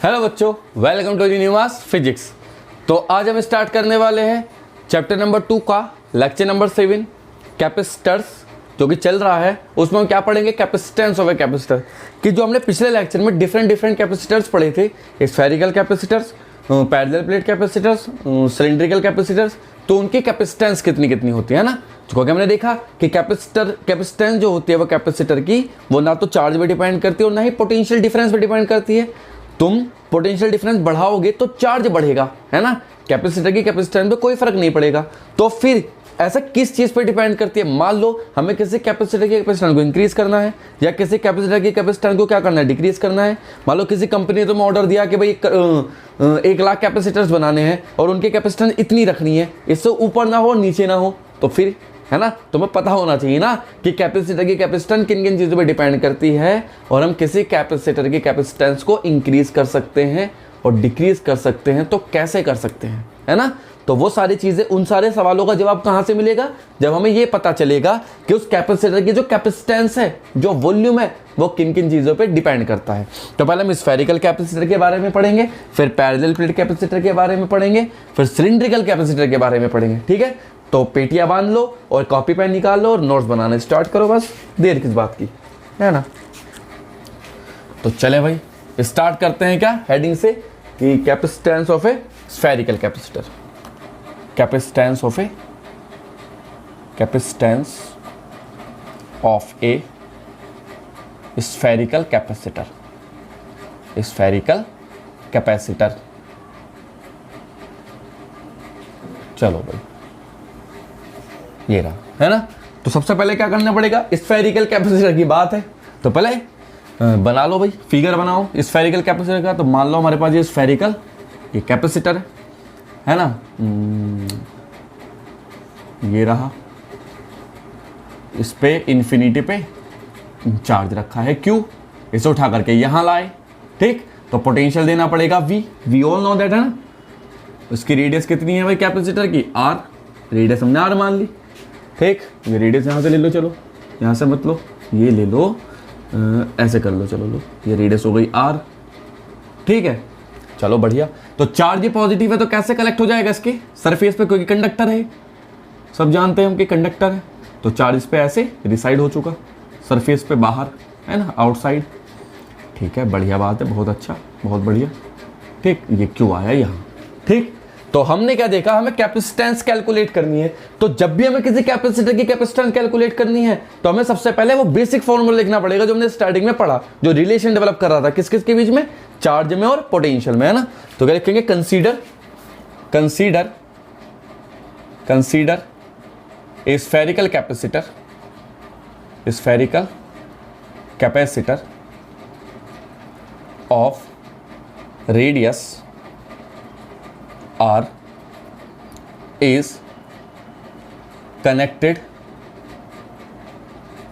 Hello बच्चों, welcome to new mass physics. तो आज हम स्टार्ट करने वाले हैं चैप्टर नंबर 2 का लेक्चर नंबर 7 कैपेसिटर्स जो कि चल रहा है। उसमें हम क्या पढ़ेंगे, कैपेसिटेंस ऑफ ए कैपेसिटर। कि जो हमने पिछले लेक्चर में डिफरेंट कैपेसिटर्स पढ़े थे, spherical capacitors, parallel plate capacitors, cylindrical capacitors, तो उनकी कैपेसिटेंस कितनी कितनी होती है ना। क्योंकि हमने देखा कि कैपेसिटेंस जो होती है वो कैपेसिटर की, वो ना तो चार्ज पे डिपेंड करती है और ना ही पोटेंशियल डिफरेंस पे डिपेंड करती है। तुम पोटेंशियल डिफरेंस बढ़ाओगे तो चार्ज बढ़ेगा, है ना। कैपेसिटर की कैपेसिटेंस पे कोई फर्क नहीं पड़ेगा। तो फिर ऐसा किस चीज़ पे डिपेंड करती है। मान लो हमें किसी कैपेसिटर की कैपेसिटेंस को इंक्रीज करना है या किसी कैपेसिटर की कैपेसिटेंस को क्या करना है, डिक्रीज करना है। मान लो किसी कंपनी ने तुम्हें ऑर्डर दिया कि भाई 1,00,000 कैपेसिटर्स बनाने हैं और उनकी कैपेसिटेंस इतनी रखनी है, इससे ऊपर ना हो नीचे ना हो, तो फिर है ना, तुम्हें पता होना चाहिए ना कि कैपेसिटर की कैपेसिटेंस किन किन चीज़ों पे डिपेंड करती है और हम किसी कैपेसिटर की कैपेसिटेंस को इंक्रीज कर सकते हैं और डिक्रीज कर सकते हैं, तो कैसे कर सकते हैं, है ना। तो वो सारी चीज़ें, उन सारे सवालों का जवाब कहाँ से मिलेगा, जब हमें ये पता चलेगा कि उस कैपेसिटर की जो कैपेसिटेंस है, जो वॉल्यूम है, वो किन किन चीज़ों पे डिपेंड करता है। तो पहले हम स्फेरिकल कैपेसिटर के बारे में पढ़ेंगे, फिर पैरेलल प्लेट कैपेसिटर के बारे में पढ़ेंगे, फिर सिलिंड्रिकल कैपेसिटर के बारे में पढ़ेंगे। ठीक है, तो पेटियां बांध लो और कॉपी पेन निकाल लो और नोट्स बनाने स्टार्ट करो, बस देर किस बात की, है ना। तो चले भाई स्टार्ट करते हैं क्या हेडिंग से कि capacitance of A spherical capacitor. Capacitance of A spherical capacitor. Spherical capacitor, चलो भाई ये रहा, है ना। तो सबसे पहले क्या करना पड़ेगा, स्फेरिकल कैपेसिटर की बात है तो पहले बना लो भाई, फिगर बनाओ स्फेरिकल कैपेसिटर का। तो मान लो हमारे पास ये स्फेरिकल ये कैपेसिटर है ना, ये रहा, इस पे इन्फिनिटी पे चार्ज रखा है Q, इसे उठा करके यहां लाए। ठीक, तो पोटेंशियल देना पड़ेगा V ऑल नो दैट, है ना। उसकी रेडियस कितनी है भाई कैपेसिटर की, R, रेडियस हमने R मान ली। ठीक, ये रेडियस यहाँ से ले लो, चलो यहाँ से मत लो, ये ले लो, ऐसे कर लो, चलो लो, ये रेडियस हो गई R। ठीक है, चलो बढ़िया। तो चार्ज ही पॉजिटिव है तो कैसे कलेक्ट हो जाएगा इसके सरफेस पे, क्योंकि कंडक्टर है, सब जानते हैं हम कि कंडक्टर है। तो चार्ज इस पे ऐसे रिसाइड हो चुका सरफेस पे बाहर, है ना, आउटसाइड। ठीक है, बढ़िया बात है, बहुत अच्छा, बहुत बढ़िया। ठीक, ये क्यों आया यहाँ। ठीक, तो हमने क्या देखा, हमें कैपेसिटेंस कैलकुलेट करनी है। तो जब भी हमें किसी कैपेसिटर की कैपेसिटेंस कैलकुलेट करनी है तो हमें सबसे पहले वो बेसिक फॉर्मूला लिखना पड़ेगा जो हमने स्टार्टिंग में पढ़ा, जो रिलेशन डेवलप कर रहा था किस किस के बीच में, चार्ज में और पोटेंशियल में, है ना। तो क्या लिखेंगे, consider a spherical capacitor of radius R is connected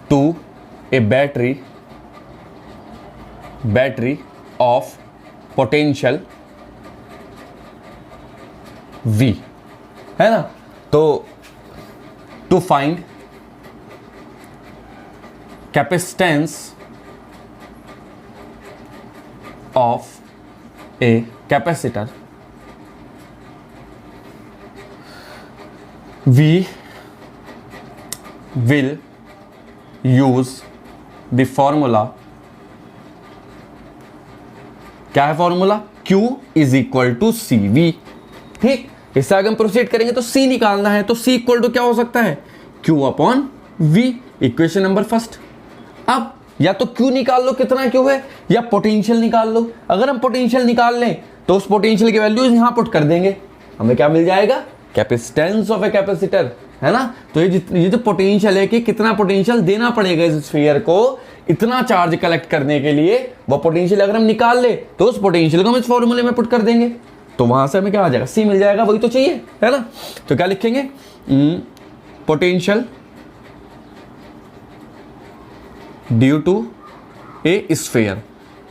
to a battery of potential V, है ना। तो to find capacitance of a capacitor, we will use the formula, क्या है formula, Q is equal to CV। ठीक, इससे आगे हम proceed करेंगे तो C निकालना है, तो C इक्वल टू क्या हो सकता है, Q upon V, equation number first. अब या तो Q निकाल लो कितना Q है, या पोटेंशियल निकाल लो। अगर हम पोटेंशियल निकाल लें तो उस पोटेंशियल की वैल्यू यहां पुट कर देंगे, हमें क्या मिल जाएगा, कैपेसिटेंस ऑफ ए कैपेसिटर, है ना। तो ये जो पोटेंशियल है कि कितना पोटेंशियल देना पड़ेगा इस स्फीयर को इतना चार्ज कलेक्ट करने के लिए, वो पोटेंशियल अगर हम निकाल ले तो उस पोटेंशियल को हम इस फॉर्मूले में पुट कर देंगे, तो वहां से हमें क्या आ जाएगा, C मिल जाएगा, वही तो चाहिए, है ना। तो क्या लिखेंगे, potential due to a sphere.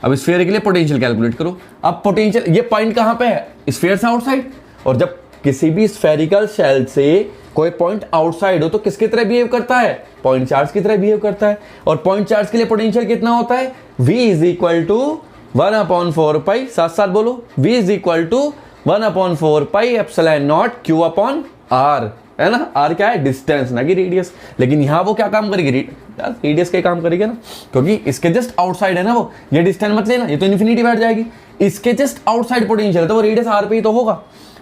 अब स्फीयर के लिए पोटेंशियल कैलकुलेट करो। अब पोटेंशियल, ये पॉइंट कहां पे है, स्फीयर से आउटसाइड, और जब किसी भी स्फेरिकल शेल से कोई पॉइंट आउटसाइड हो तो किसकी तरह बिहेव करता है, पॉइंट चार्ज की तरह बिहेव करता है। और पॉइंट चार्ज के लिए पोटेंशियल कितना होता है, V is equal to 1/4 pi, साथ साथ बोलो, v is equal to 1/4 pi epsilon naught q upon r, है ना। r क्या है? डिस्टेंस, ना कि रेडियस। लेकिन यहाँ वो क्या काम करेगी? रेडियस का काम करेगी ना, क्योंकि इसके जस्ट आउटसाइड है ना वो। ये डिस्टेंस मत लेना, ये तो इन्फिनिटी बैठ जाएगी। इसके जस्ट आउटसाइड पोटेंशियल है तो वो रेडियस r पे ही तो होगा।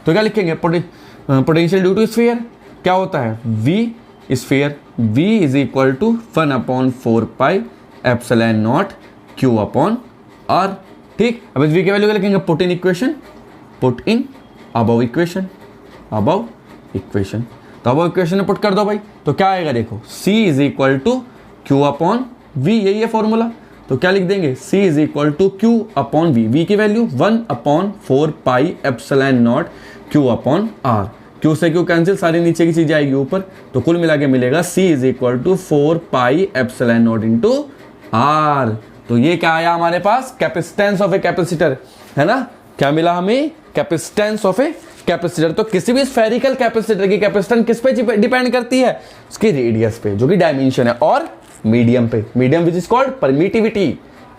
तो क्या लिखेंगे? पोटेंशियल ड्यू टू स्फीयर क्या होता है? v sphere, v is equal to 1/4 pi epsilon naught q upon r। ठीक, अब इस v की वैल्यू क्या लिखेंगे? Put in equation, put in above equation, above equation. तो अबव इक्वेशन में पुट कर दो भाई, तो क्या आएगा? देखो, c is equal to q upon v, यही है फॉर्मूला। तो क्या लिख देंगे? c is equal to q upon v, v की value 1/4 pi epsilon naught q upon r। q से q कैंसिल, सारी नीचे की चीज आएगी ऊपर, तो कुल मिला के मिलेगा c is equal to 4 pi epsilon not into r। तो ये क्या आया हमारे पास? कैपेसिटेंस ऑफ ए कैपेसिटर, है ना। क्या मिला हमें? Capacitance of a capacitor. तो किसी भी स्फेरिकल कैपेसिटर की कैपेसिटेंस किस पे डिपेंड करती है? उसकी रेडियस पे, जो कि डायमेंशन है, और मीडियम पे, medium which is called permittivity,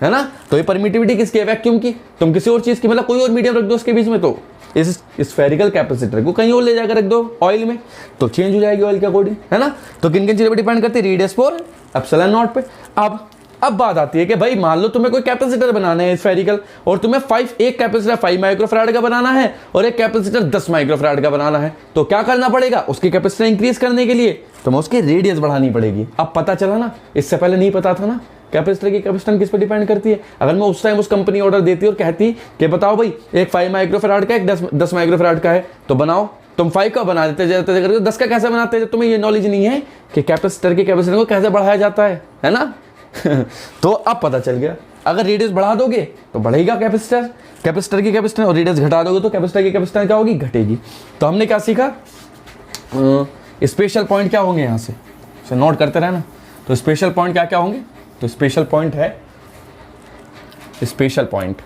है ना। तो ये परमिटिविटी किसकी है? वैक्यूम की। तुम किसी और चीज की, मतलब कोई और मीडियम रख दो उसके बीच में, तो इस स्फेरिकल कैपेसिटर को कहीं और ले जाकर रख दो ऑयल में, तो चेंज हो जाएगी ऑयल के अकॉर्डिंग, है ना। तो किन किन चीजों पर डिपेंड करती है? रेडियस पर, एप्सिलॉन नॉट पे। अब बात आती है कि भाई मान लो तुम्हें कोई कैपेसिटर बनाना है स्फेरिकल, और तुम्हें एक कैपेसिटर 5 माइक्रोफैराड का बनाना है और एक कैपेसिटर 10 माइक्रोफैराड का बनाना है। तो क्या करना पड़ेगा? उसकी कैपेसिटी इंक्रीज करने के लिए तुम्हें उसकी रेडियस बढ़ानी पड़ेगी। अब पता चला ना, इससे पहले नहीं पता था ना कैपेसिटर की कैपेसिटेंस किस पर डिपेंड करती है। अगर मैं उस टाइम उस कंपनी ऑर्डर देती और कहती कि बताओ भाई एक 5 माइक्रोफैराड का, एक 10 माइक्रोफैराड का है, तो बनाओ। तुम 5 का बना देते जाते, 10 का कैसे बनाते हैं? तुम्हें ये नॉलेज नहीं है कि कैपेसिटर की कैपेसिटी को कैसे बढ़ाया जाता है ना। तो अब पता चल गया, अगर रेडियस बढ़ा दोगे तो बढ़ेगा कैपेसिटर की कैपेसिटेंस, और रेडियस घटा दोगे तो कैपेसिटर की कैपेसिटेंस क्या होगी? घटेगी। तो हमने क्या सीखा? स्पेशल पॉइंट क्या होंगे, यहाँ से नोट करते रहना। तो स्पेशल पॉइंट क्या क्या होंगे? तो स्पेशल पॉइंट है, स्पेशल पॉइंट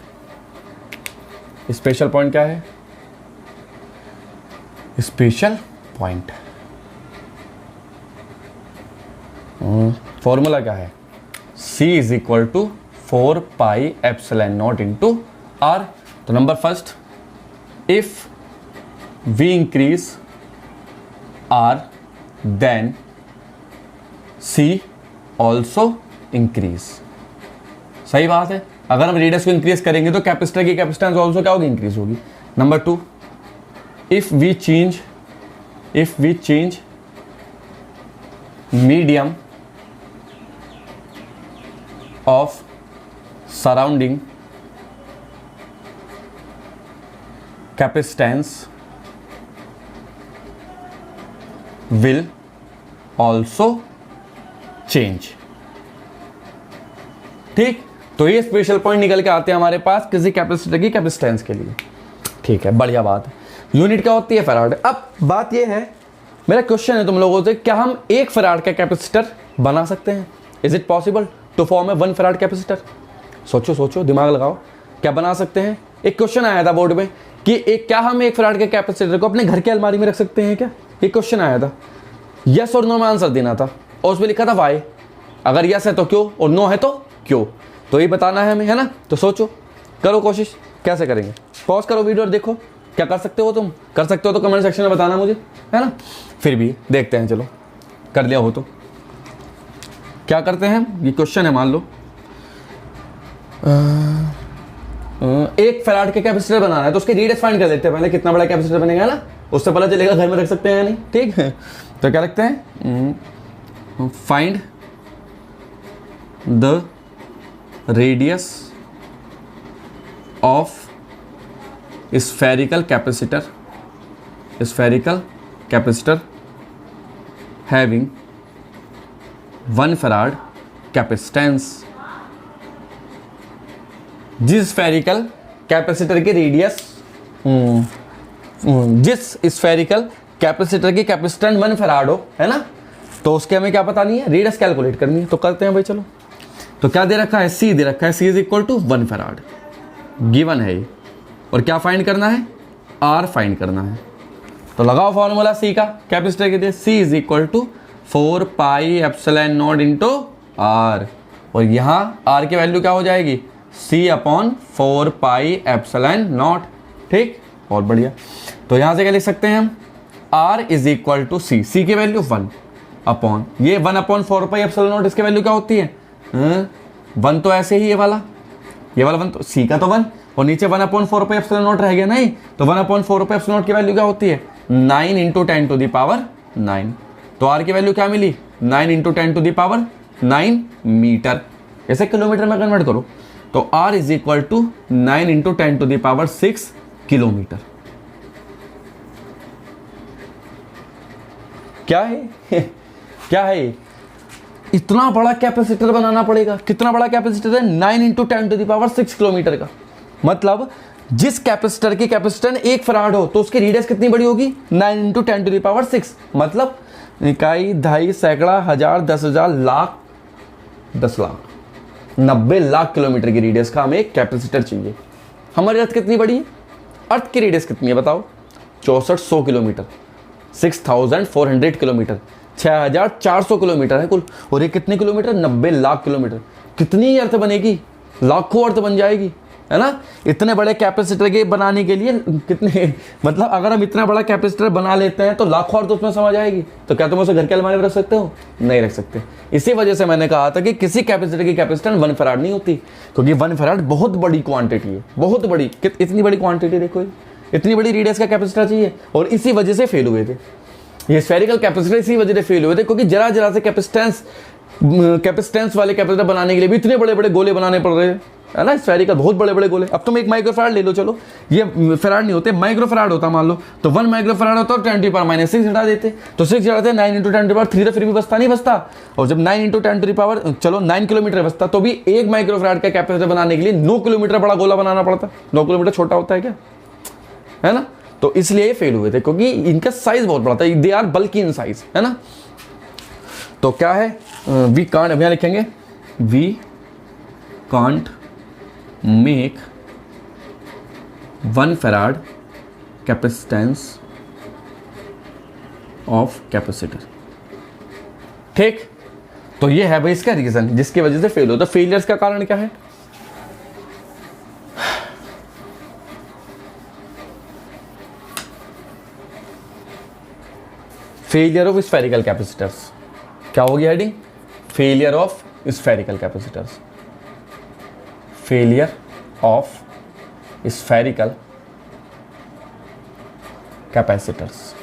क्या है? स्पेशल पॉइंट फॉर्मूला क्या है? c is equal to 4 pi epsilon not into r। तो number first, if v increase r then c also increase. सही बात है, अगर हम रेडियस को इंक्रीज करेंगे तो कैपेसिटर की कैपेसिटेंस ऑल्सो क्या होगी? इंक्रीज होगी। Number two, if we change medium of surrounding capacitance will also change। ठीक, तो ये स्पेशल पॉइंट निकल के आते हैं हमारे पास किसी कैपेसिटर की कैपेसिटेंस के लिए। ठीक है, बढ़िया बात है। यूनिट क्या होती है? फैराड। अब बात ये है, मेरा क्वेश्चन है तुम लोगों से, क्या हम 1 फैराड का कैपेसिटर बना सकते हैं? Is it possible to form a 1 farad capacitor? सोचो, दिमाग लगाओ, क्या बना सकते हैं? एक क्वेश्चन आया था बोर्ड में कि क्या हम 1 फैराड के कैपेसिटर को अपने घर की अलमारी में रख सकते हैं क्या? एक क्वेश्चन आया था, यस और नो में आंसर देना था, और उसमें लिखा था वाई। अगर यस है तो क्यों, और नो है तो क्यों। तो ये बताना है हमें, है ना। तो सोचो, करो कोशिश, कैसे करेंगे? पॉज करो वीडियो और देखो क्या कर सकते हो। तुम कर सकते हो तो कमेंट सेक्शन में बताना मुझे, है ना। फिर भी देखते हैं, चलो कर लिया हो तो क्या करते हैं। ये क्वेश्चन है, मान लो 1 फैराड के कैपेसिटर बनाना है, तो उसके रेडियस फाइंड कर लेते हैं पहले, कितना बड़ा कैपेसिटर बनेगा ना, उससे पता चलेगा घर में रख सकते हैं या नहीं। ठीक है, तो क्या रखते हैं? Find the radius of spherical capacitor having 1 farad capacitance. जिस स्फेरिकल कैपेसिटर की रेडियस जिस स्फेरिकल कैपेसिटर की कैपेसिटेंस 1 फैराड हो, है ना, तो उसके हमें क्या पता नहीं है? रेडियस कैलकुलेट करनी है। तो करते हैं भाई, चलो। तो क्या दे रखा है? c दे रखा है, c is equal to 1 farad given है ये, और क्या फाइंड करना है? r फाइंड करना है। तो लगाओ फॉर्मूला c का कैपेसिटर के लिए, c is equal to 4 pi epsilon not into r, और यहाँ r की वैल्यू क्या हो जाएगी? C upon 4 pi epsilon not. ठीक, बहुत बढ़िया। तो यहां से क्या लिख सकते हैं हम, R is equal to C, C की वैल्यू 1 अपॉन ये 1 अपॉन 4 पाई एप्सिलॉन नॉट, इसकी वैल्यू क्या होती है 1, तो ऐसे ही ये वाला 1 तो C का तो 1 और नीचे 1 अपॉन 4 पाई एप्सिलॉन नॉट रह गया नहीं, तो 1 अपॉन 4 पाई एप्सिलॉन नॉट की वैल्यू क्या होती है 9 इंटू 10 टू द पावर 9। तो R की वैल्यू क्या मिली 9 into 10 to the power 9 metre. ऐसे किलोमीटर में कन्वर्ट करो तो R is equal to 9 into 10 to the power 6 kilometre. क्या है क्या है, इतना बड़ा कैपेसिटर बनाना पड़ेगा। कितना बड़ा कैपेसिटर है 9 into 10 to the power 6 kilometre का। मतलब जिस कैपेसिटर की कैपेसिटेंस 1 फराड हो तो उसकी रेडियस कितनी बड़ी होगी 9 इंटू 10 टू द पावर 6। मतलब इकाई, दहाई, सैकड़ा, हजार, 10,000, लाख, 10 लाख, 90 लाख किलोमीटर की रेडियस का हमें एक कैपेसिटर चाहिए। हमारी अर्थ कितनी बड़ी है, अर्थ की रेडियस कितनी है बताओ 6400 किलोमीटर, 6400 किलोमीटर, 6400 किलोमीटर है कुल। और ये कितने किलोमीटर 90 लाख किलोमीटर। कितनी अर्थ बनेगी, लाखों अर्थ बन जाएगी, है ना। इतने बड़े कैपेसिटर के बनाने के लिए कितने, मतलब अगर हम इतना बड़ा कैपेसिटर बना लेते हैं तो लाखों अर्थ उसमें समझ आएगी। तो क्या तुम उसे घर के अलमारी में रख सकते हो, नहीं रख सकते। इसी वजह से मैंने कहा था कि किसी कैपेसिटर की कैपेसिटेंस 1 फराड नहीं होती, क्योंकि 1 फराड बहुत बड़ी क्वांटिटी है, बहुत बड़ी। इतनी बड़ी क्वांटिटी देखो, इतनी बड़ी रेडियस का कैपेसिटर चाहिए और इसी वजह से फेल हुए थे ये स्फेरिकल कैपेसिटर। इसी वजह से फेल हुए थे क्योंकि जरा जरा से कैपेसिटेंस वाले कैपेसिटर बनाने के लिए भी इतने बड़े बड़े गोले बनाने पड़ रहे हैं, है ना। स्फेरिकल बहुत बड़े बड़े गोले। अब तुम एक माइक्रोफैराड ले लो, चलो ये फैराड नहीं होते, माइक्रोफैराड होता मान लो, तो 1 माइक्रोफैराड होता है 10 टू पावर -6 हटा देते, तो 6 हटाते 9 इंटू 10 टू पावर 3, तो फिर भी बचता नहीं बचता। और जब 9 इंटू 10 टू पावर चलो 9 किलोमीटर बचता, तो भी एक माइक्रोफैराड का कैपेसिटर बनाने के लिए 9 किलोमीटर बड़ा गोला बनाना पड़ता। 9 किलोमीटर छोटा होता है क्या, है ना। तो इसलिए ये फेल हुए थे क्योंकि इनका साइज बहुत बड़ा था, दे आर बल्की इन साइज, है ना। तो क्या है वी कांट, अब यहां लिखेंगे we can't make 1 farad capacitance of capacitor. ठीक, तो ये है भाई इसका रीजन जिसकी वजह से फेल होता। फेलियर्स का कारण क्या है, फेलियर ऑफ स्फेरिकल कैपेसिटर्स। क्या होगी heading, failure of spherical capacitors, failure of spherical capacitors.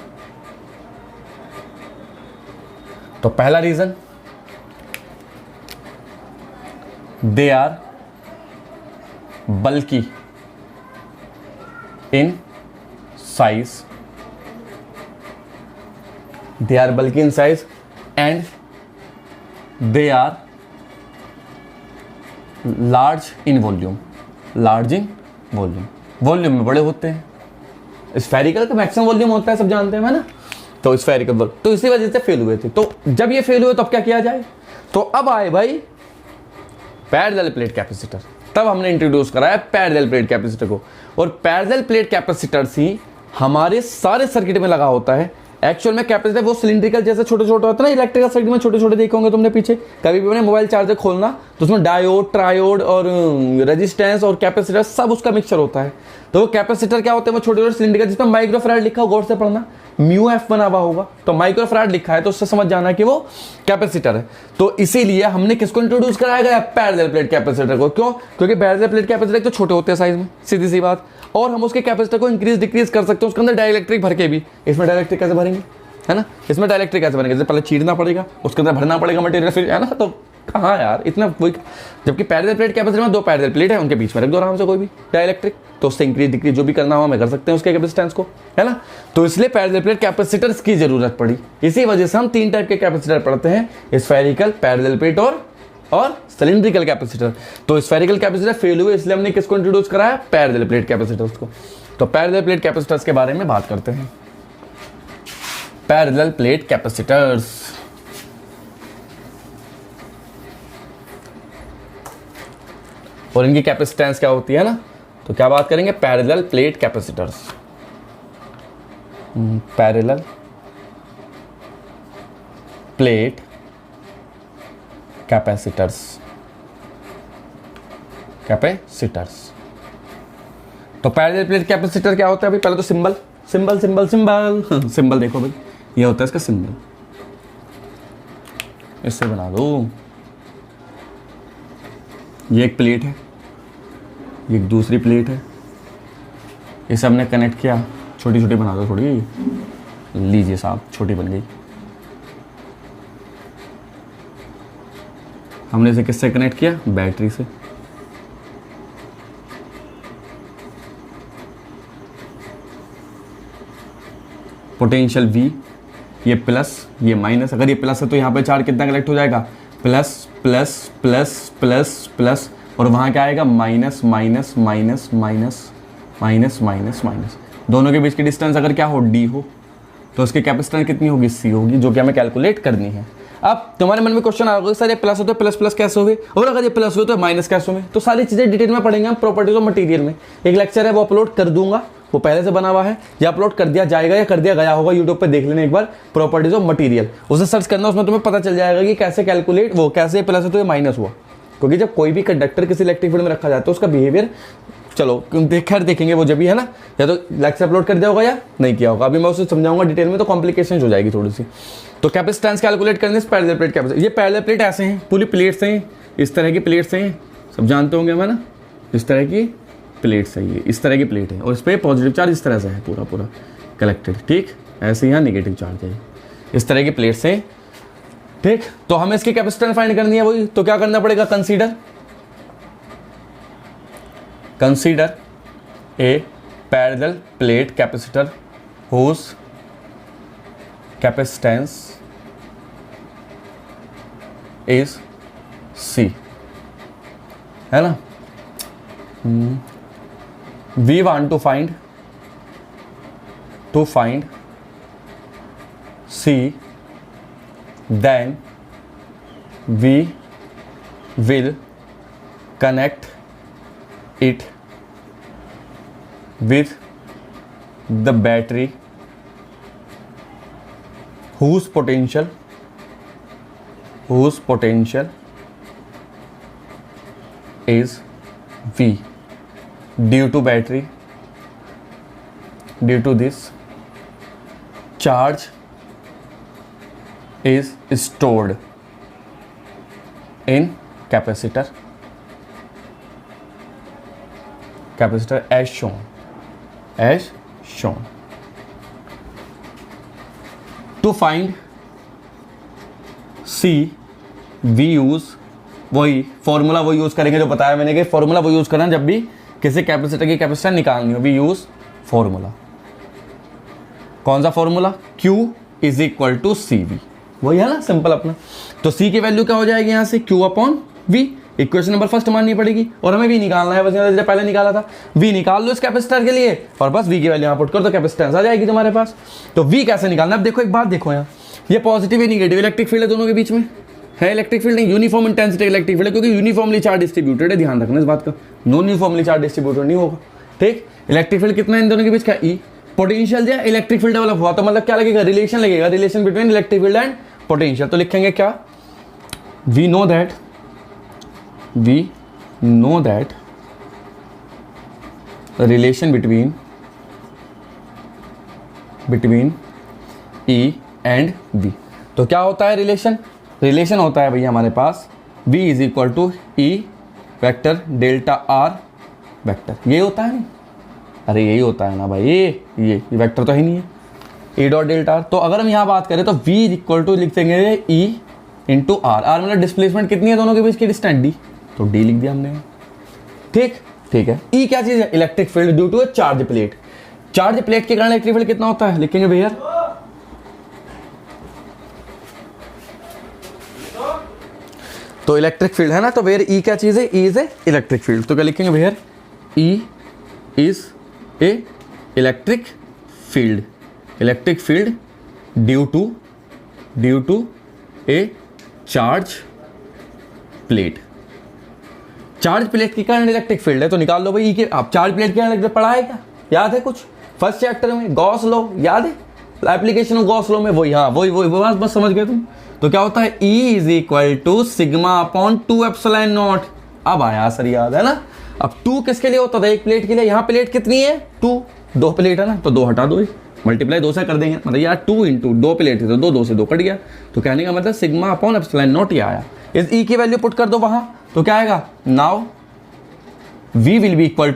तो पहला reason, they are bulky in size, they are bulky in size and they are large in volume, large in volume, volume में बड़े होते हैं। Spherical का maximum volume होता है, सब जानते हैं ना। तो स्फेरिकल, तो इसी वजह से फेल हुए थे। तो जब ये फेल हुए तो अब क्या किया जाए, तो अब आए भाई पैरेलल प्लेट कैपेसिटर। तब हमने इंट्रोड्यूस कराया पैरेलल प्लेट कैपेसिटर को, और पैरेलल प्लेट कैपेसिटर ही हमारे सारे सर्किट में लगा होता है। एक्चुअल में कैपेसिटर वो सिलिंड्रिकल जैसे छोटे छोटे होते हैं ना, इलेक्ट्रिकल सर्किट में छोटे छोटे देखे होंगे तुमने पीछे कभी भी, मैंने मोबाइल चार्जर खोलना तो उसमें डायोड, ट्रायोड और रेजिस्टेंस और कैपेसिटर सब उसका मिक्सचर होता है। तो वो कैपेसिटर क्या होते हैं, वो छोटे छोटे सिलिंड्रिकल जिसमें माइक्रोफैराड लिखा हो, गौर से पढ़ना, म्यू एफ बना हुआ होगा, तो माइक्रोफैराड लिखा है तो उससे समझ जाना कि वो कैपेसिटर है। तो इसीलिए हमने किसको इंट्रोड्यूस कराया गया, पैरेलल प्लेट कैपेसिटर को। क्यों, क्योंकि पैरेलल प्लेट कैपेसिटर तो छोटे होते हैं साइज में, सीधी सी बात, और हम उसके कैपेसिटर को इंक्रीज डिक्रीज कर सकते हैं उसके अंदर डाइलेक्ट्रिक भर के भी। इसमें डाइलेक्ट्रिक कैसे भरेंगे, है ना, इसमें डाइलेक्ट्रिक कैसे बनेगा, जैसे पहले चीरना पड़ेगा, उसके अंदर भरना पड़ेगा मटेरियल, फिर, है ना। तो कहाँ यार इतना कोई, जबकि पैरेलल प्लेट कैपेसिटर में 2 पैरेलल प्लेट है, उनके बीच में रख दो आराम से कोई भी डाइलेक्ट्रिक, तो उससे इंक्रीज डिक्रीज जो भी करना हो हमें कर सकते हैं उसके कैपेसिटेंस को, है ना। तो इसलिए पैरेलल प्लेट कैपेसिटर्स की जरूरत पड़ी। इसी वजह से हम 3 टाइप के कैपेसिटर पढ़ते हैं, स्फेरिकल, पैरेलल प्लेट और सिलिंड्रिकल कैपेसिटर। तो स्फेरिकल कैपेसिटर फेल हुए, इसलिए हमने किसको इंट्रोड्यूस कराया, पैरेलल प्लेट कैपेसिटर्स को। तो पैरेलल प्लेट कैपेसिटर्स के बारे में बात करते हैं। पैरेलल प्लेट कैपेसिटर्स, और इनकी कैपेसिटेंस क्या होती है ना, तो क्या बात करेंगे, parallel plate capacitors, parallel plate capacitors. Capacitors. तो पैरेलल प्लेट कैपेसिटर क्या होता है भाई? पहले तो symbol symbol symbol symbol symbol देखो भाई, ये होता है इसका सिंबल, इससे बना दो। ये एक प्लेट है, ये एक दूसरी प्लेट है, इसे हमने कनेक्ट किया, छोटी छोटी बना दो थोड़ी, लीजिए साहब छोटी बन गई। हमने इसे किससे कनेक्ट किया? बैटरी से। पोटेंशियल V, ये प्लस ये माइनस, अगर ये प्लस है तो यहाँ पे चार्ज कितना कलेक्ट हो जाएगा? Plus plus plus plus plus, और वहाँ क्या आएगा? Minus minus minus minus minus minus minus. दोनों के बीच की डिस्टेंस अगर क्या हो? D हो, तो उसकी कैपेसिटेंस कितनी होगी? C होगी, जो कि हमें कैलकुलेट करनी है। अब तुम्हारे मन में क्वेश्चन आ गया सर ये प्लस हो तो प्लस प्लस कैसे हो गए, और अगर ये प्लस हो तो माइनस कैसे हो गए? तो सारी चीज़ें डिटेल में पढ़ेंगे हम प्रॉपर्टीज ऑफ मटेरियल में। एक लेक्चर है वो अपलोड कर दूंगा, वो पहले से बना हुआ है, या अपलोड कर दिया जाएगा या कर दिया गया होगा, यूट्यूब पे देख लेना एक बार, प्रॉपर्टीज ऑफ मटेरियल, उसे सर्च करना, उसमें तुम्हें पता चल जाएगा कि कैसे कैलकुलेट, वो कैसे प्लस है तो ये माइनस हुआ। क्योंकि जब कोई भी कंडक्टर किसी इलेक्ट्रिक फील्ड में रखा जाता है उसका बिहेवियर, चलो खैर देखेंगे वो जब भी है ना, या तो लेक्चर अपलोड कर दिया होगा या नहीं किया होगा, अभी मैं उसे समझाऊंगा डिटेल में तो कॉम्प्लिकेशन हो जाएगी थोड़ी सी। तो कैपेसिटेंस कैलकुलेट करने से पैरेलल प्लेट कैपेसिटर, ये पैरेलल प्लेट ऐसे हैं, पूरी प्लेट्स हैं, इस तरह की प्लेट्स हैं, सब जानते होंगे हम, है ना, इस तरह की प्लेट्स है, ये इस तरह की प्लेट है, और इस पर पॉजिटिव चार्ज इस तरह से है पूरा पूरा कलेक्टेड, ठीक, ऐसे यहाँ नेगेटिव चार्ज है, इस तरह की प्लेट्स हैं, ठीक। तो हमें इसकी कैपेसिटेंस फाइंड करनी है वही, तो क्या करना पड़ेगा? Consider a parallel plate capacitor whose capacitance is C, है ना। We want to find C, then we will connect it with the battery whose potential is V. Due to this, charge is stored in capacitor as shown. To find C, we use वही formula वो use करेंगे जो बताया मैंने, कि formula वो use करना जब भी किसी कैपेसिटर की कैपेसिटेंस निकालनी हो। वी यूज फॉर्मूला, कौन सा formula? Q is equal to CV, वही है ना, सिंपल अपना। तो C की वैल्यू क्या हो जाएगी यहाँ से? Q upon V। Equation number first माननी पड़ेगी, और हमें V निकालना है, बस जैसे पहले निकाला था। V निकाल लो इस कैपेसिटर के लिए, और बस V की वैल्यू यहाँ पुट कर दो, कैपेसिटेंस आ जाएगी तुम्हारे पास। तो V कैसे निकालना? अब देखो एक बात देखो, यहाँ ये पॉजिटिव या निगेटिव इलेक्ट्रिक फील्ड है, दोनों के बीच में है इलेक्ट्रिक फील्ड नहीं, यूनिफॉर्म इंटेंसिटी इलेक्ट्रिक फील्ड है, क्योंकि यूनिफॉर्मली चार्ज डिस्ट्रीब्यूटेड है, ध्यान रखना इस बात का, नॉन यूनिफॉर्मली चार्ज डिस्ट्रीब्यूटेड नहीं होगा, ठीक। इलेक्ट्रिक फील्ड कितना है इन दोनों के बीच का? E। पोटेंशियल जो इलेक्ट्रिक फील्ड डेवलप हुआ, तो मतलब क्या लगेगा? रिलेशन लगेगा, relation between electric field and potential. तो लिखेंगे क्या? We know that relation between E and V। तो क्या होता है रिलेशन होता है भैया हमारे पास V is equal to E vector delta R vector, ये होता है ना, अरे यही होता है ना भाई, ये वेक्टर तो है नहीं है, E डॉट डेल्टा R। तो अगर हम यहाँ बात करें तो V इज इक्वल टू लिख देंगे E इंटू R। R मतलब डिस्प्लेसमेंट कितनी है दोनों के बीच की डिस्टेंस D, तो D लिख दिया हमने, ठीक है। E क्या चीज है? Electric field due to a charge plate. Charge plate के कारण इलेक्ट्रिक फील्ड कितना होता है? लिखेंगे भैया, तो इलेक्ट्रिक फील्ड है ना, तो वेयर E क्या चीज है? E is a electric field. तो क्या लिखेंगे भैया? E is a electric field due to a charge plate. Charge plate के कारण इलेक्ट्रिक फील्ड है, तो निकाल लो भाई E के। आप चार्ज प्लेट के कारण पढ़ा है क्या? याद है कुछ फर्स्ट चैप्टर में? गॉस लॉ याद है? एप्लीकेशन ऑफ गॉस लॉ में वही, हाँ वही बस समझ गए तुम। तो क्या होता है? E is equal to sigma upon 2 epsilon naught. अब आया सर याद है ना, अब 2 किसके लिए होता था? एक प्लेट के लिए। यहाँ प्लेट कितनी है? 2, 2 प्लेट है ना, तो 2 हटा दो, मल्टीप्लाई 2 से कर देंगे। मतलब यार 2 इंटू 2 प्लेट थी तो 2 से 2 कट गया। तो कहने का मतलब सिग्मा अपॉन एप्सिलॉन नॉट ये आया। इस ई की वैल्यू पुट कर दो वहां, तो क्या आएगा? Now V will be equal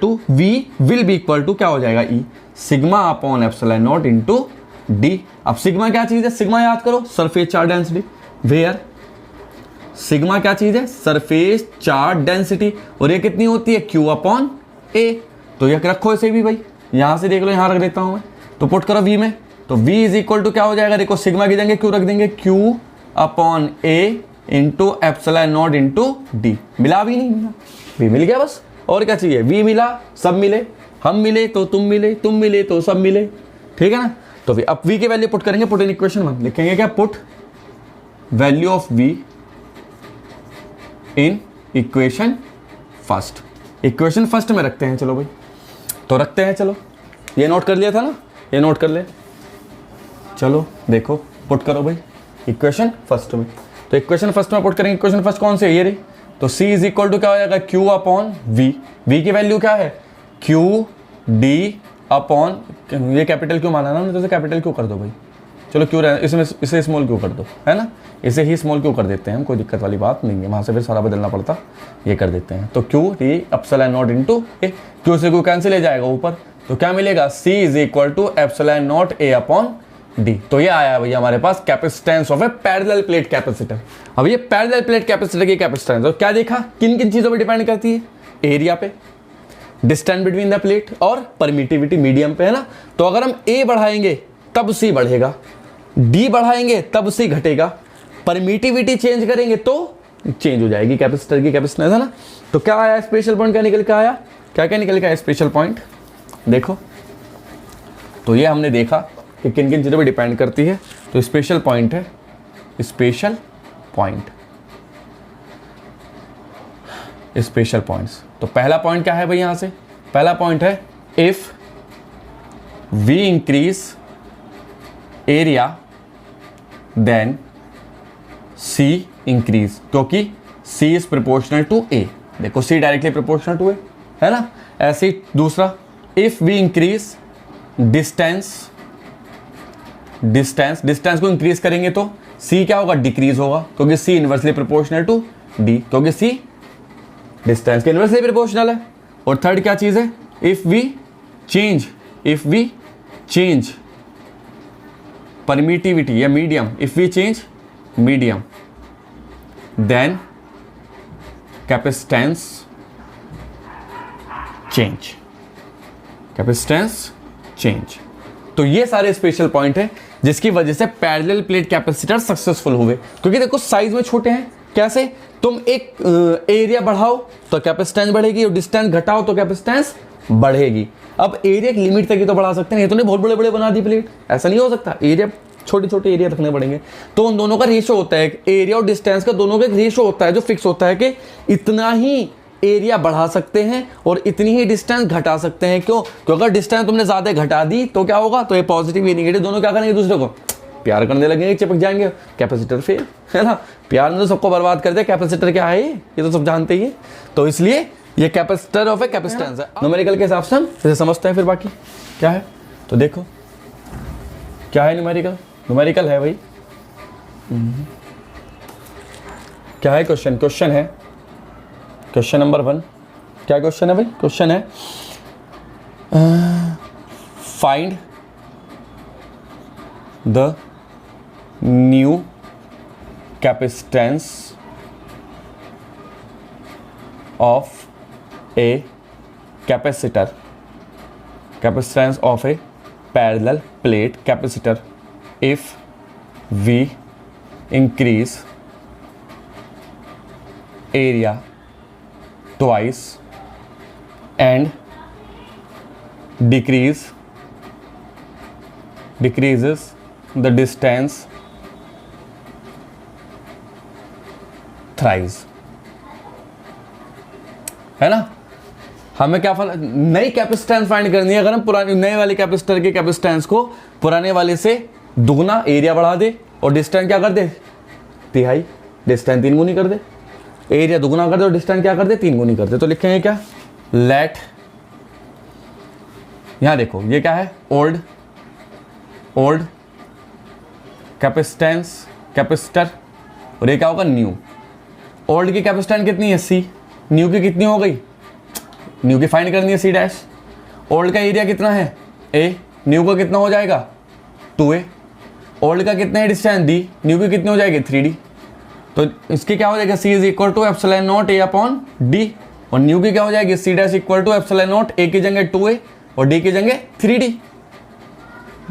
to क्या हो जाएगा? E sigma upon epsilon not into D. अब सिग्मा क्या चीज है? सिग्मा याद करो, surface charge density. Where sigma क्या चीज है? Surface charge density. और ये कितनी होती है? Q upon A. तो ये रखो इसे भी भाई, यहां से देख लो, यहां रख देता हूं मैं, तो पुट करो V में, तो V इज इक्वल टू क्या हो जाएगा? देखो सिग्मा की जगह Q रख देंगे, Q upon A into epsilon not into D. मिला? भी नहीं मिला, V मिल गया बस। और क्या चाहिए? V मिला, सब मिले, हम मिले तो तुम मिले, तुम मिले तो सब मिले, ठीक है ना। तो अब V की वैल्यू पुट करेंगे, पुट इन इक्वेशन 1 लिखेंगे क्या? Put value of V in equation first. Equation first में रखते हैं, चलो भाई, तो रखते हैं। चलो ये नोट कर लिया था ना, ये नोट कर ले। चलो देखो, पुट करो भाई इक्वेशन फर्स्ट में। तो इक्वेशन फर्स्ट में पुट करेंगे। इक्वेशन फर्स्ट कौन से? ये रही। तो C इज इक्वल टू क्या हो जाएगा? Q upon V। V की वैल्यू क्या है? Q D अपॉन, ये कैपिटल क्यों माना ना, तो कैपिटल क्यों कर दो भाई। चलो क्यों रहे, इसमें इसे स्मॉल क्यों कर दो, है ना, इसे ही स्मॉल क्यों कर देते हैं हम, कोई दिक्कत वाली बात नहीं है, वहाँ से फिर सारा बदलना पड़ता, ये कर देते हैं। तो Q D epsilon not into A, Q से क्यू कैंसिल हो जाएगा ऊपर, तो क्या मिलेगा? C is equal to epsilon not A upon D. तो ये आया भैया हमारे पास capacitance of a parallel plate capacitor. अब ये पैरेलल प्लेट कैपेसिटर की कैपेसिटेंस, और क्या देखा, किन किन चीज़ों पर डिपेंड करती है? एरिया पे, डिस्टेंस बिटवीन द प्लेट, और परमिटिविटी मीडियम पे, है ना। तो अगर हम ए बढ़ाएंगे तब C बढ़ेगा, डी बढ़ाएंगे तब C घटेगा, परमिटिविटी चेंज करेंगे तो चेंज हो जाएगी कैपेसिटर की कैपेसिटेंस, है ना। तो क्या आया स्पेशल पॉइंट, क्या निकल के आया, क्या क्या निकल के आया स्पेशल पॉइंट, देखो। तो ये हमने देखा कि किन किन चीज़ों पे डिपेंड करती है। तो स्पेशल पॉइंट है, स्पेशल पॉइंट, स्पेशल पॉइंट्स। तो पहला पॉइंट क्या है भाई, यहां से पहला पॉइंट है if we increase area then C increase, क्योंकि C is proportional to A। देखो C directly proportional to A, है ना। ऐसे ही दूसरा, if we increase distance, distance को इंक्रीज करेंगे तो C क्या होगा, डिक्रीज होगा, क्योंकि C inversely proportional to D, क्योंकि C डिस्टेंस के इनवर्सली प्रोपोर्शनल है। और थर्ड क्या चीज है, इफ वी चेंज परमिटिविटी या medium, if we change medium then capacitance change. तो ये सारे स्पेशल पॉइंट है जिसकी वजह से पैरेलल प्लेट कैपेसिटर सक्सेसफुल हुए, क्योंकि देखो साइज में छोटे हैं। कैसे, तुम एक एरिया बढ़ाओ तो कैपेसिटेंस बढ़ेगी, और डिस्टेंस घटाओ तो कैपेसिटेंस बढ़ेगी। अब एरिया की लिमिट तक ही तो बढ़ा सकते हैं, ये तो नहीं बहुत बड़े बड़े बना दी प्लेट, ऐसा नहीं हो सकता। एरिया छोटे छोटे एरिया रखने पड़ेंगे। तो उन दोनों का रेशो होता है, एरिया और डिस्टेंस का दोनों का रेशो होता है जो फिक्स होता है कि इतना ही एरिया बढ़ा सकते हैं और इतनी ही डिस्टेंस घटा सकते हैं। क्यों? क्योंकि अगर डिस्टेंस तुमने ज्यादा घटा दी तो क्या होगा, तो ये पॉजिटिव ये नेगेटिव दोनों क्या करेंगे, दूसरे को प्यार करने लगेंगे, चिपक जाएंगे, कैपेसिटर फेल, है ना। प्यार ने तो सबको बर्बाद कर दिया, कैपेसिटर क्या है ये तो सब जानते ही है। तो इसलिए ये कैपेसिटर ऑफ ए कैपेसिटेंस है। न्यूमेरिकल के हिसाब से हम इसे समझते हैं। फिर बाकी क्या है, तो देखो क्या है न्यूमेरिकल है भाई। क्या है क्वेश्चन है क्वेश्चन नंबर 1। क्या क्वेश्चन है भाई, क्वेश्चन है find the new capacitance of A capacitance of a parallel plate capacitor if we increase area twice and decreases the distance thrice, है ना। हमें क्या नई कैपेसिटेंस फाइंड करनी है। अगर हम पुरानी नए वाले कैपेसिटर के कैपेसिटेंस को पुराने वाले से दुगना एरिया बढ़ा दे और डिस्टेंस क्या कर दे, तिहाई, डिस्टेंस 3 गुनी कर दे, एरिया दुगना कर दे और डिस्टेंस क्या कर दे, 3 गुनी कर दे, तो लिखेंगे क्या, लेट, यहां देखो ये क्या है, ओल्ड कैपेसिटेंस कैपेसिटर, और ये क्या होगा, न्यू। ओल्ड की कैपेसिटेंस कितनी है सी, न्यू की कितनी हो गई, न्यू की फाइंड करनी है सी डैश। ओल्ड का एरिया कितना है ए, न्यू का कितना हो जाएगा 2a। ओल्ड का कितना है डिस्टेंस डी, न्यू की कितनी हो जाएगी 3d। तो इसकी क्या हो जाएगा, C is equal to epsilon not A upon D, और न्यू की क्या हो जाएगी, C dash equal to epsilon not A की जगह 2a और डी की जगह 3d।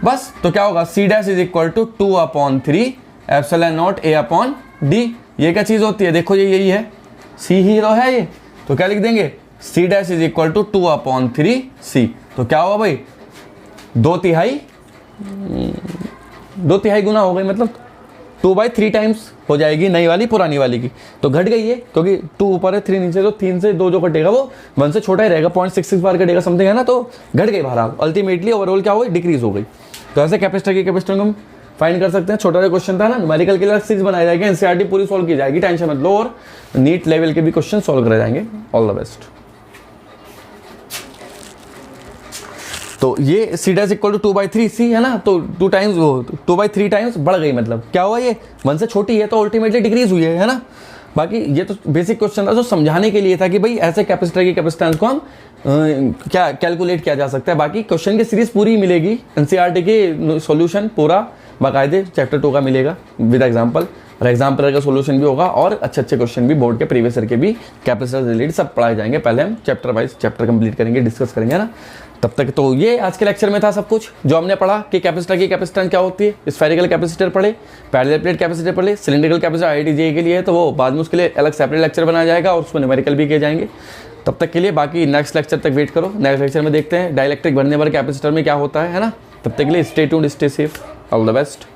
बस तो क्या होगा, C dash is equal to 2 upon 3 epsilon not A upon D. ये क्या चीज होती है, देखो ये यही है, सी ही तो है ये, तो क्या लिख देंगे, C dash is equal to 2 upon 3 C. तो क्या हुआ भाई, 2/3 गुना हो गई, मतलब 2/3 टाइम्स हो जाएगी नई वाली पुरानी वाली की। तो घट गई है क्योंकि 2 ऊपर है 3 नीचे, तो 3 से 2 जो कटेगा वो 1 से छोटा ही रहेगा, 0.66 बार कटेगा समथिंग है ना, तो घट गई बाहर। अल्टीमेटली ओवरऑल क्या हो गई, डिक्रीज हो गई। तो ऐसे कैपेसिटर की कैपेसिटर को हम फाइंड कर सकते हैं। छोटा सा क्वेश्चन था ना, न्यूमेरिकल के लिए सीरीज बनाई जाएगी, एनसीईआरटी पूरी सॉल्व की जाएगी, टेंशन मत लो, और नीट लेवल के भी क्वेश्चन सॉल्व करे जाएंगे। All the best. तो ये सी डैश इक्वल टू 2/3 सी है ना, तो 2/3 टाइम्स बढ़ गई, मतलब क्या हुआ, ये 1 से छोटी है तो अल्टीमेटली डिक्रीज हुई है ना। बाकी ये तो बेसिक क्वेश्चन था, जो समझाने के लिए था कि भाई ऐसे कैपेसिटर की कैपेसिटेंस को हम क्या कैलकुलेट किया जा सकता है। बाकी क्वेश्चन की सीरीज पूरी मिलेगी, एनसीईआरटी की सॉल्यूशन पूरा बाकायदे चैप्टर 2 का मिलेगा विद एग्जांपल, और एग्जाम्पल का सॉल्यूशन भी होगा, और अच्छे अच्छे क्वेश्चन भी बोर्ड के प्रीवियस ईयर के भी कैपेसिटर रिलेटेड सब पढ़ाए जाएंगे। पहले हम चैप्टर वाइज चैप्टर कंप्लीट करेंगे, डिस्कस करेंगे ना। तब तक तो ये आज के लेक्चर में था सब कुछ जो हमने पढ़ा कि कैपेसिटर की कैपेसिटेंस क्या होती है। स्फेरिकल कैपेसिटर पढ़े, पैरेलल प्लेट कैपेसिटर पढ़े, सिलिंड्रिकल कैपेसिटर IIT JEE के लिए है, तो वो बाद में उसके लिए अलग सेपरेट लेक्चर बनाया जाएगा और उसमें न्यूमेरिकल भी किए जाएंगे। तब तक के लिए बाकी नेक्स्ट लेक्चर तक वेट करो, नेक्स्ट लेक्चर में देखते हैं डाइलेक्ट्रिक भरने वाले कैपेसिटर में क्या होता है ना। तब तक के लिए stay tuned, stay safe, all the best.